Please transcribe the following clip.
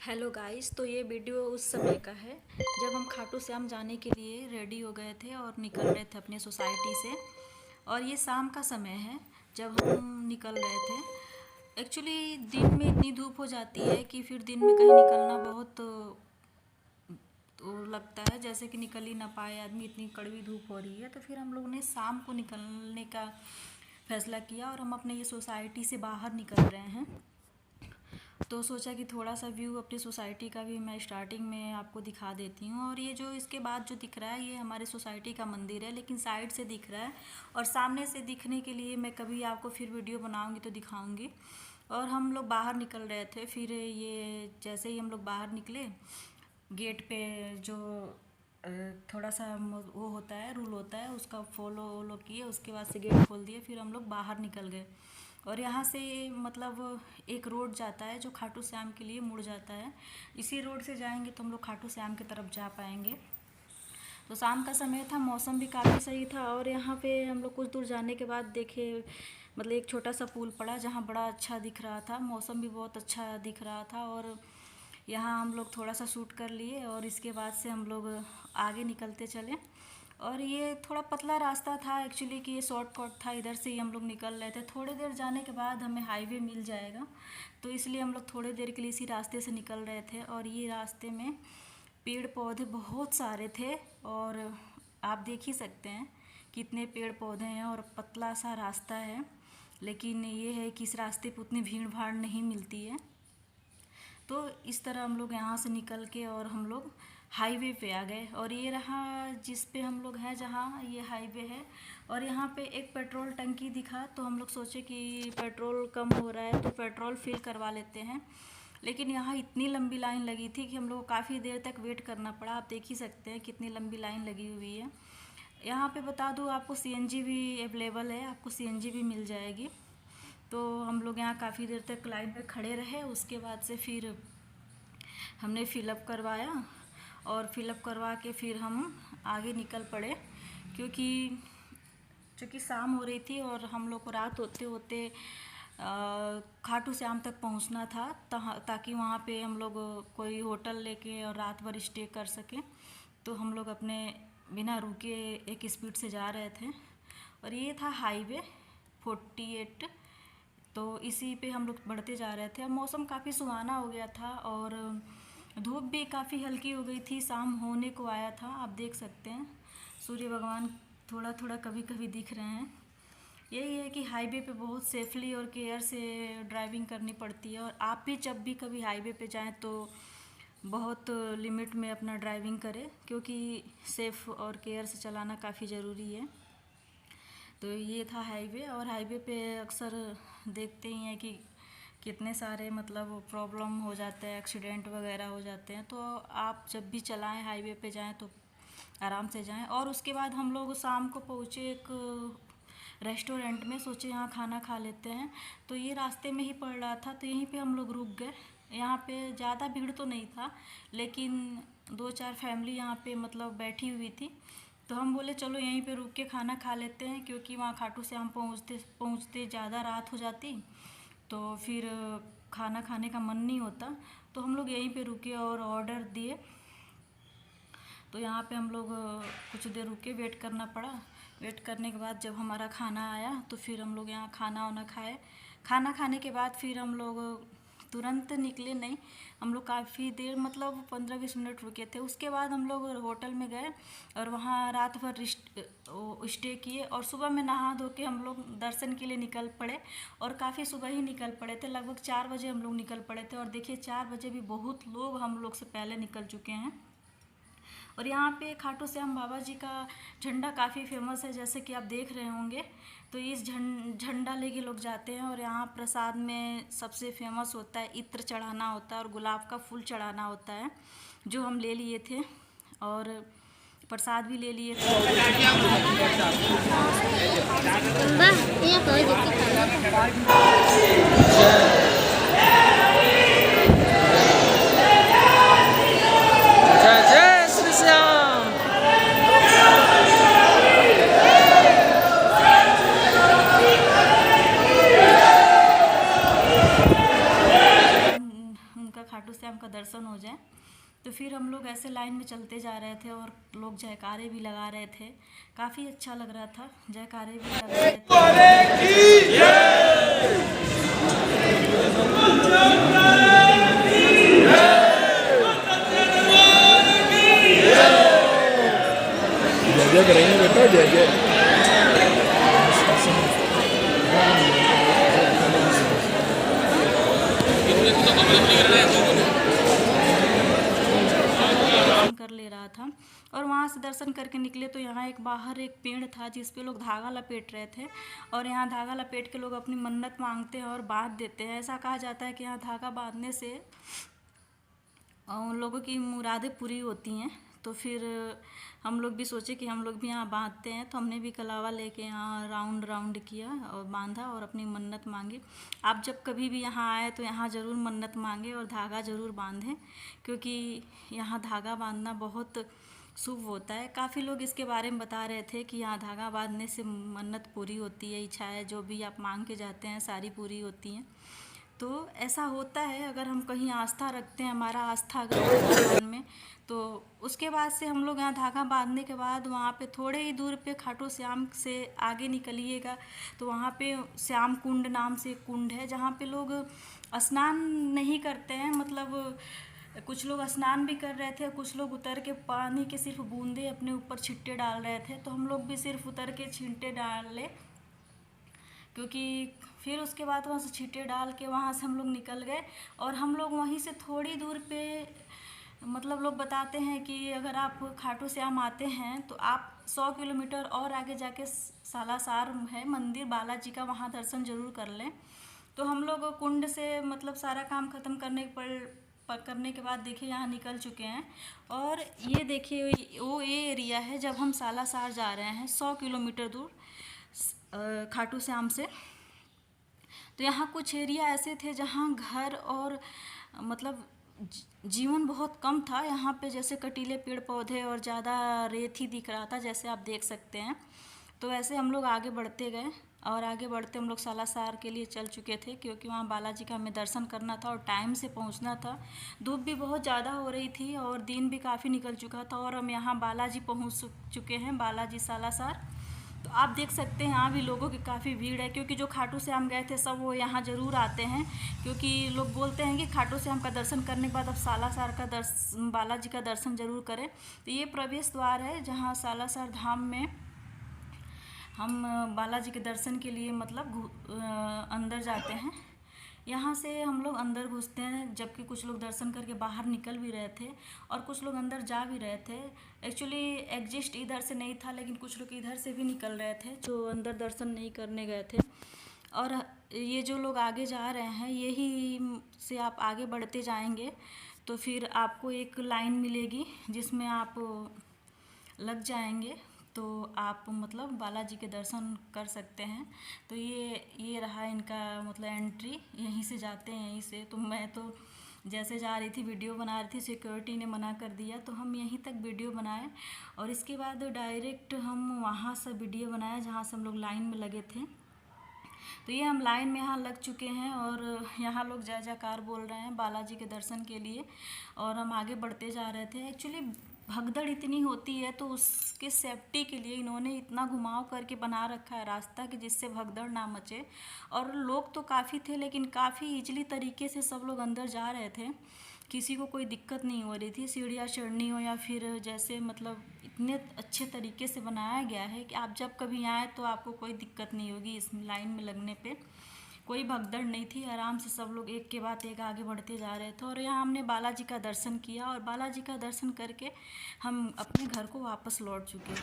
Hello guys, तो ये video उस समय का है जब हम खाटू श्याम जाने के लिए रेडी हो गए थे और निकल रहे थे अपने सोसाइटी से। और ये शाम का समय है जब हम निकल रहे थे। एक्चुअली दिन में इतनी धूप हो जाती है कि फिर दिन में कहीं निकलना बहुत तो लगता है जैसे कि निकल ही ना पाए आदमी, इतनी कड़वी धूप हो रही है। तो फिर हम लोगों ने शाम को निकलने का फैसला किया और हम अपने ये सोसाइटी से बाहर निकल रहे हैं। तो सोचा कि थोड़ा सा व्यू अपनी सोसाइटी का भी मैं स्टार्टिंग में आपको दिखा देती हूँ। और ये जो इसके बाद जो दिख रहा है ये हमारे सोसाइटी का मंदिर है, लेकिन साइड से दिख रहा है और सामने से दिखने के लिए मैं कभी आपको फिर वीडियो बनाऊँगी तो दिखाऊँगी। और हम लोग बाहर निकल रहे थे, फिर ये जैसे ही हम लोग बाहर निकले गेट पे जो थोड़ा सा वो होता है, रूल होता है, उसका फॉलो वॉलो किए, उसके बाद से गेट खोल दिए, फिर हम लोग बाहर निकल गए। और यहाँ से मतलब एक रोड जाता है जो खाटू श्याम के लिए मुड़ जाता है। इसी रोड से जाएंगे तो हम लोग खाटू श्याम की तरफ जा पाएंगे। तो शाम का समय था, मौसम भी काफ़ी सही था। और यहाँ पे हम लोग कुछ दूर जाने के बाद देखे मतलब एक छोटा सा पुल पड़ा जहाँ बड़ा अच्छा दिख रहा था, मौसम भी बहुत अच्छा दिख रहा था। और यहाँ हम लोग थोड़ा सा शूट कर लिए और इसके बाद से हम लोग आगे निकलते चले। और ये थोड़ा पतला रास्ता था एक्चुअली कि ये शॉर्टकट था, इधर से ही हम लोग निकल रहे थे। थोड़ी देर जाने के बाद हमें हाईवे मिल जाएगा, तो इसलिए हम लोग थोड़ी देर के लिए इसी रास्ते से निकल रहे थे। और ये रास्ते में पेड़ पौधे बहुत सारे थे और आप देख ही सकते हैं कितने पेड़ पौधे हैं और पतला सा रास्ता है। लेकिन ये है कि इस रास्ते पर उतनी भीड़ भाड़ नहीं मिलती है। तो इस तरह हम लोग यहाँ से निकल के और हम लोग हाईवे पे आ गए। और ये रहा जिस पे हम लोग हैं, जहाँ ये हाईवे है। और यहाँ पे एक पेट्रोल टंकी दिखा तो हम लोग सोचे कि पेट्रोल कम हो रहा है तो पेट्रोल फिल करवा लेते हैं। लेकिन यहाँ इतनी लंबी लाइन लगी थी कि हम लोग को काफ़ी देर तक वेट करना पड़ा। आप देख ही सकते हैं कितनी लंबी लाइन लगी हुई है। यहाँ पे बता दूँ आपको सीएनजी भी अवेलेबल है, आपको सीएनजी भी मिल जाएगी। तो हम लोग यहाँ काफ़ी देर तक लाइन पे खड़े रहे। उसके बाद से फिर हमने फ़िलअप करवाया और फिलअप करवा के फिर हम आगे निकल पड़े, क्योंकि चूँकि शाम हो रही थी और हम लोग को रात होते होते खाटू श्याम तक पहुंचना था, ताकि वहाँ पे हम लोग कोई होटल लेके और रात भर स्टे कर सकें। तो हम लोग अपने बिना रुके एक स्पीड से जा रहे थे। और ये था हाईवे 48। तो इसी पे हम लोग बढ़ते जा रहे थे। अब मौसम काफ़ी सुहाना हो गया था और धूप भी काफ़ी हल्की हो गई थी, शाम होने को आया था। आप देख सकते हैं सूर्य भगवान थोड़ा थोड़ा कभी कभी दिख रहे हैं। यही है कि हाईवे पे बहुत सेफली और केयर से ड्राइविंग करनी पड़ती है। और आप भी जब भी कभी हाईवे पे जाएं तो बहुत लिमिट में अपना ड्राइविंग करें, क्योंकि सेफ़ और केयर से चलाना काफ़ी ज़रूरी है। तो ये था हाईवे। और हाईवे पे अक्सर देखते ही हैं कि कितने सारे मतलब प्रॉब्लम हो जाते हैं, एक्सीडेंट वगैरह हो जाते हैं। तो आप जब भी चलाएं हाईवे पे जाएं तो आराम से जाएं। और उसके बाद हम लोग शाम को पहुँचे एक रेस्टोरेंट में, सोचे यहाँ खाना खा लेते हैं। तो ये रास्ते में ही पड़ रहा था तो यहीं पे हम लोग रुक गए। यहाँ पे ज़्यादा भीड़ तो नहीं था, लेकिन 2-4 फैमिली यहाँ पे मतलब बैठी हुई थी। तो हम बोले चलो यहीं पे रुक के खाना खा लेते हैं, क्योंकि वहाँ खाटू श्याम पहुँचते पहुँचते ज़्यादा रात हो जाती तो फिर खाना खाने का मन नहीं होता। तो हम लोग यहीं पे रुके और ऑर्डर दिए। तो यहाँ पे हम लोग कुछ देर रुके, वेट करना पड़ा। वेट करने के बाद जब हमारा खाना आया तो फिर हम लोग यहाँ खाना वाना खाए। खाना खाने के बाद फिर हम लोग तुरंत निकले नहीं, हम लोग काफ़ी देर मतलब 15-20 मिनट रुके थे। उसके बाद हम लोग होटल में गए और वहाँ रात भर स्टे किए। और सुबह में नहा धो के हम लोग दर्शन के लिए निकल पड़े। और काफ़ी सुबह ही निकल पड़े थे, लगभग 4 बजे हम लोग निकल पड़े थे। और देखिए 4 बजे भी बहुत लोग हम लोग से पहले निकल चुके हैं। और यहाँ पे खाटू श्याम बाबा जी का झंडा काफ़ी फेमस है, जैसे कि आप देख रहे होंगे। तो इस झंडा लेके लोग जाते हैं। और यहाँ प्रसाद में सबसे फेमस होता है इत्र चढ़ाना होता है और गुलाब का फूल चढ़ाना होता है, जो हम ले लिए थे। और प्रसाद भी ले लिए थे। खाटू श्याम का दर्शन हो जाए। तो फिर हम लोग ऐसे लाइन में चलते जा रहे थे और लोग जयकारे भी लगा रहे थे। काफ़ी अच्छा लग रहा था, जयकारे भी लगा रहे जय जय करेंगे बेटा, जय जय। कर ले रहा था। और वहाँ से दर्शन करके निकले तो यहाँ एक बाहर एक पेड़ था जिस पे लोग धागा लपेट रहे थे। और यहाँ धागा लपेट के लोग अपनी मन्नत मांगते हैं और बांध देते हैं। ऐसा कहा जाता है कि यहाँ धागा बांधने से उन लोगों की मुरादें पूरी होती हैं। तो फिर हम लोग भी सोचे कि हम लोग भी यहाँ बांधते हैं, तो हमने भी कलावा लेके यहाँ राउंड राउंड किया और बांधा और अपनी मन्नत मांगी। आप जब कभी भी यहाँ आए तो यहाँ ज़रूर मन्नत मांगे और धागा ज़रूर बांधें, क्योंकि यहाँ धागा बांधना बहुत शुभ होता है। काफ़ी लोग इसके बारे में बता रहे थे कि यहाँ धागा बांधने से मन्नत पूरी होती है, इच्छाएं जो भी आप मांग के जाते हैं सारी पूरी होती हैं। तो ऐसा होता है, अगर हम कहीं आस्था रखते हैं, हमारा आस्था अगर भगवान में, तो उसके बाद से हम लोग यहाँ धागा बांधने के बाद वहाँ पे थोड़े ही दूर पे खाटू श्याम से आगे निकलिएगा तो वहाँ पे श्याम कुंड नाम से एक कुंड है जहाँ पे लोग स्नान नहीं करते हैं। मतलब कुछ लोग स्नान भी कर रहे थे, कुछ लोग उतर के पानी के सिर्फ बूंदे अपने ऊपर छिट्टे डाल रहे थे। तो हम लोग भी सिर्फ उतर के छींटे डाल ले, क्योंकि फिर उसके बाद वहाँ से छींटे डाल के वहाँ से हम लोग निकल गए। और हम लोग वहीं से थोड़ी दूर पे, मतलब लोग बताते हैं कि अगर आप खाटू श्याम आते हैं तो आप 100 किलोमीटर और आगे जाके सालासर है मंदिर बालाजी का, वहाँ दर्शन जरूर कर लें। तो हम लोग कुंड से मतलब सारा काम ख़त्म करने के बाद देखिए यहाँ निकल चुके हैं। और ये देखिए वो ये एरिया है जब हम सालासर जा रहे हैं 100 किलोमीटर दूर खाटू श्याम से। तो यहाँ कुछ एरिया ऐसे थे जहाँ घर और मतलब जीवन बहुत कम था। यहाँ पे जैसे कटीले पेड़ पौधे और ज़्यादा रेत ही दिख रहा था, जैसे आप देख सकते हैं। तो ऐसे हम लोग आगे बढ़ते गए और आगे बढ़ते हम लोग सालासर के लिए चल चुके थे, क्योंकि वहाँ बालाजी का हमें दर्शन करना था और टाइम से पहुँचना था। धूप भी बहुत ज़्यादा हो रही थी और दिन भी काफ़ी निकल चुका था और हम यहाँ बालाजी पहुँच चुके हैं, बालाजी सालासर। तो आप देख सकते हैं यहाँ भी लोगों की काफ़ी भीड़ है, क्योंकि जो खाटू श्याम गए थे सब वो यहाँ ज़रूर आते हैं, क्योंकि लोग बोलते हैं कि खाटू श्याम का दर्शन करने के बाद अब सालासर का बालाजी का दर्शन ज़रूर करें। तो ये प्रवेश द्वार है जहाँ सालासर धाम में हम बालाजी के दर्शन के लिए मतलब अंदर जाते हैं। यहाँ से हम लोग अंदर घुसते हैं, जबकि कुछ लोग दर्शन करके बाहर निकल भी रहे थे और कुछ लोग अंदर जा भी रहे थे। एक्चुअली एग्जिस्ट इधर से नहीं था, लेकिन कुछ लोग इधर से भी निकल रहे थे जो अंदर दर्शन नहीं करने गए थे। और ये जो लोग आगे जा रहे हैं यही से आप आगे बढ़ते जाएंगे तो फिर आपको एक लाइन मिलेगी जिसमें आप लग जाएंगे, तो आप मतलब बालाजी के दर्शन कर सकते हैं। तो ये रहा इनका मतलब एंट्री, यहीं से जाते हैं यहीं से। तो मैं तो जैसे जा रही थी वीडियो बना रही थी, सिक्योरिटी ने मना कर दिया तो हम यहीं तक वीडियो बनाए और इसके बाद डायरेक्ट हम वहाँ से वीडियो बनाए जहाँ से हम लोग लाइन में लगे थे। तो ये हम लाइन में यहाँ लग चुके हैं और यहाँ लोग जय जयकार बोल रहे हैं बालाजी के दर्शन के लिए और हम आगे बढ़ते जा रहे थे। एक्चुअली भगदड़ इतनी होती है तो उसके सेफ्टी के लिए इन्होंने इतना घुमाव करके बना रखा है रास्ता कि जिससे भगदड़ ना मचे। और लोग तो काफ़ी थे, लेकिन काफ़ी ईजिली तरीके से सब लोग अंदर जा रहे थे, किसी को कोई दिक्कत नहीं हो रही थी। सीढ़ियाँ चढ़नी हो या फिर जैसे मतलब इतने अच्छे तरीके से बनाया गया है कि आप जब कभी आए तो आपको कोई दिक्कत नहीं होगी। इस लाइन में लगने पे कोई भगदड़ नहीं थी, आराम से सब लोग एक के बाद एक आगे बढ़ते जा रहे थे। और यहाँ हमने बालाजी का दर्शन किया और बालाजी का दर्शन करके हम अपने घर को वापस लौट चुके थे।